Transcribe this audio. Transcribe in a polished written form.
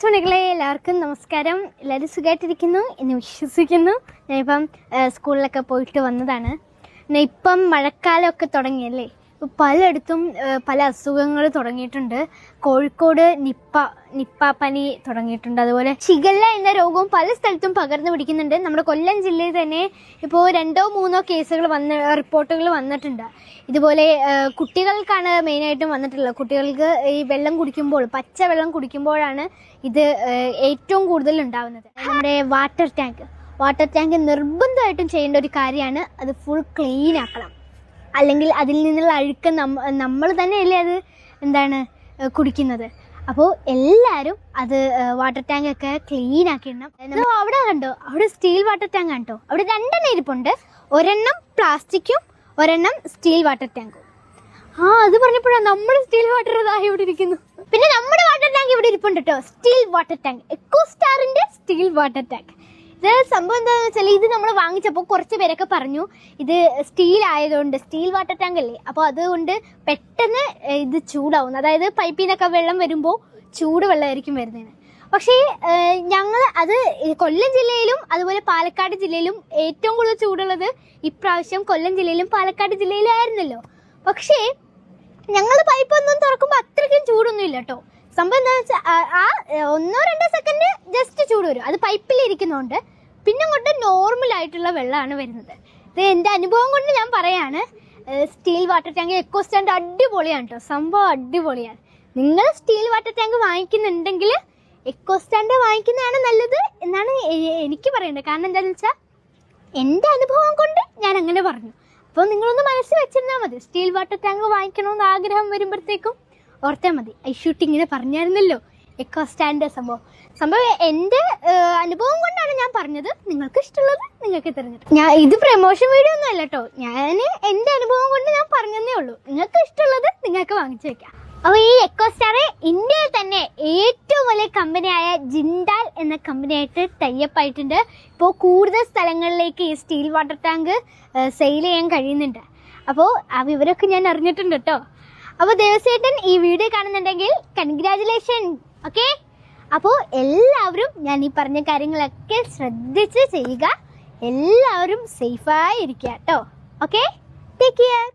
കൊച്ചുമണികളെ എല്ലാവർക്കും നമസ്കാരം. എല്ലാവരും സുഖമായിട്ടിരിക്കുന്നു എന്ന് വിശ്വസിക്കുന്നു. ഞാനിപ്പം സ്കൂളിലൊക്കെ പോയിട്ട് വന്നതാണ്. ഇപ്പം മഴക്കാലമൊക്കെ തുടങ്ങിയല്ലേ, ഇപ്പോൾ പലയിടത്തും പല അസുഖങ്ങൾ തുടങ്ങിയിട്ടുണ്ട്. കോഴിക്കോട് നിപ്പ പനി തുടങ്ങിയിട്ടുണ്ട്. അതുപോലെ ഷിഗല്ല എന്ന രോഗവും പല സ്ഥലത്തും പകർന്നു പിടിക്കുന്നുണ്ട്. നമ്മുടെ കൊല്ലം ജില്ലയിൽ തന്നെ ഇപ്പോൾ 2-3 കേസുകൾ റിപ്പോർട്ടുകൾ വന്നിട്ടുണ്ട്. ഇതുപോലെ കുട്ടികൾക്കാണ് മെയിനായിട്ടും വന്നിട്ടുള്ളത്. കുട്ടികൾക്ക് ഈ വെള്ളം കുടിക്കുമ്പോൾ, പച്ചവെള്ളം കുടിക്കുമ്പോഴാണ് ഇത് ഏറ്റവും കൂടുതൽ ഉണ്ടാകുന്നത്. നമ്മുടെ വാട്ടർ ടാങ്ക് നിർബന്ധമായിട്ടും ചെയ്യേണ്ട ഒരു കാര്യമാണ്. അത് ഫുൾ ക്ലീൻ ആക്കണം. അല്ലെങ്കിൽ അതിൽ നിന്നുള്ള അഴുക്ക് നമ്മൾ തന്നെയല്ലേ അത് കുടിക്കുന്നത്. അപ്പോൾ എല്ലാവരും അത് വാട്ടർ ടാങ്കൊക്കെ ക്ലീൻ ആക്കിയിടണം. അവിടെ കണ്ടോ, അവിടെ സ്റ്റീൽ വാട്ടർ ടാങ്ക് കണ്ടോ, അവിടെ 2 ഇരിപ്പുണ്ട്. ഒരെണ്ണം പ്ലാസ്റ്റിക്കും ഒരെണ്ണം സ്റ്റീൽ വാട്ടർ ടാങ്കും. അത് പറഞ്ഞപ്പോഴാണ് നമ്മുടെ സ്റ്റീൽ വാട്ടർ ഇതായി ഇവിടെ ഇരിക്കുന്നു. പിന്നെ നമ്മുടെ വാട്ടർ ടാങ്ക് ഇവിടെ ഇരിപ്പുണ്ട് കേട്ടോ, സ്റ്റീൽ വാട്ടർ ടാങ്ക്, എക്കോ സ്റ്റാറിന്റെ സ്റ്റീൽ വാട്ടർ ടാങ്ക്. ഇത് സംഭവം എന്താണെന്ന് വെച്ചാൽ, ഇത് നമ്മൾ വാങ്ങിച്ചപ്പോൾ കുറച്ച് പേരൊക്കെ പറഞ്ഞു ഇത് സ്റ്റീൽ ആയതുകൊണ്ട്, സ്റ്റീൽ വാട്ടർ ടാങ്ക് അല്ലേ, അപ്പോൾ അതുകൊണ്ട് പെട്ടെന്ന് ഇത് ചൂടാവും. അതായത് പൈപ്പിൽ നിന്നൊക്കെ വെള്ളം വരുമ്പോൾ ചൂട് വെള്ളമായിരിക്കും വരുന്നതിന്. പക്ഷേ ഞങ്ങൾ അത് കൊല്ലം ജില്ലയിലും അതുപോലെ പാലക്കാട് ജില്ലയിലും ഏറ്റവും കൂടുതൽ ചൂടുള്ളത് ഇപ്രാവശ്യം കൊല്ലം ജില്ലയിലും പാലക്കാട് ജില്ലയിലും ആയിരുന്നല്ലോ. പക്ഷേ ഞങ്ങൾ പൈപ്പ് ഒന്നും തുറക്കുമ്പോൾ അത്രയ്ക്കും ചൂടൊന്നും ഇല്ല കേട്ടോ. സംഭവം എന്താണെന്ന് വെച്ചാൽ 1-2 സെക്കൻഡ് ജസ്റ്റ് ചൂട് വരും. അത് പൈപ്പിലിരിക്കുന്നതുകൊണ്ട് പിന്നെ അങ്ങോട്ട് നോർമൽ ആയിട്ടുള്ള വെള്ളമാണ് വരുന്നത്. ഇത് എൻ്റെ അനുഭവം കൊണ്ട് ഞാൻ പറയാണ്. Steel water tank eco stand അടിപൊളിയാണ് കേട്ടോ, സംഭവം അടിപൊളിയാണ്. നിങ്ങൾ സ്റ്റീൽ വാട്ടർ ടാങ്ക് വാങ്ങിക്കുന്നുണ്ടെങ്കിൽ എക്കോ സ്റ്റാൻഡ് വാങ്ങിക്കുന്നതാണ് നല്ലത് എന്നാണ് എനിക്ക് പറയേണ്ടത്. കാരണം എന്താണെന്ന് വെച്ചാൽ എൻ്റെ അനുഭവം കൊണ്ട് ഞാൻ അങ്ങനെ പറഞ്ഞു. അപ്പോൾ നിങ്ങളൊന്ന് മനസ്സിൽ വെച്ചിരുന്നാൽ മതി. സ്റ്റീൽ വാട്ടർ ടാങ്ക് വാങ്ങിക്കണമെന്ന് ആഗ്രഹം വരുമ്പോഴത്തേക്കും ഓർത്താൽ മതി. ഐഷൂട്ടി ഇങ്ങനെ പറഞ്ഞായിരുന്നല്ലോ എക്കോ സ്റ്റാൻഡ് സംഭവം എൻ്റെ അനുഭവം കൊണ്ടാണ് ഞാൻ പറഞ്ഞത്. നിങ്ങൾക്ക് ഇഷ്ടമുള്ളത് നിങ്ങൾക്ക് തിരഞ്ഞെടുക്കും. ഇത് പ്രമോഷൻ വീഡിയോ ഒന്നും അല്ല കേട്ടോ, ഞാൻ എൻ്റെ അനുഭവം കൊണ്ട് ഞാൻ പറഞ്ഞതേ ഉള്ളൂ. നിങ്ങൾക്ക് ഇഷ്ടമുള്ളത് നിങ്ങൾക്ക് വാങ്ങിച്ചു വെക്കാം. അപ്പോൾ ഈ എക്കോ സ്റ്റാർ ഇന്ത്യയിൽ തന്നെ ഏറ്റവും വലിയ കമ്പനിയായ ജിൻഡാൽ എന്ന കമ്പനിയായിട്ട് ടൈപ്പ് ആയിട്ടുണ്ട്. ഇപ്പോൾ കൂടുതൽ സ്ഥലങ്ങളിലേക്ക് ഈ സ്റ്റീൽ വാട്ടർ ടാങ്ക് സെയിൽ ചെയ്യാൻ കഴിയുന്നുണ്ട്. അപ്പോൾ ആ വിവരമൊക്കെ ഞാൻ അറിഞ്ഞിട്ടുണ്ട് കേട്ടോ. അപ്പോൾ ദേവസേട്ടൻ ഈ വീഡിയോ കാണുന്നുണ്ടെങ്കിൽ കൺഗ്രാജുലേഷൻ. ഓക്കെ, അപ്പോൾ എല്ലാവരും ഞാൻ ഈ പറഞ്ഞ കാര്യങ്ങളൊക്കെ ശ്രദ്ധിച്ച് ചെയ്യുക. എല്ലാവരും സേഫായി ഇരിക്കുക കേട്ടോ. Okay, take care.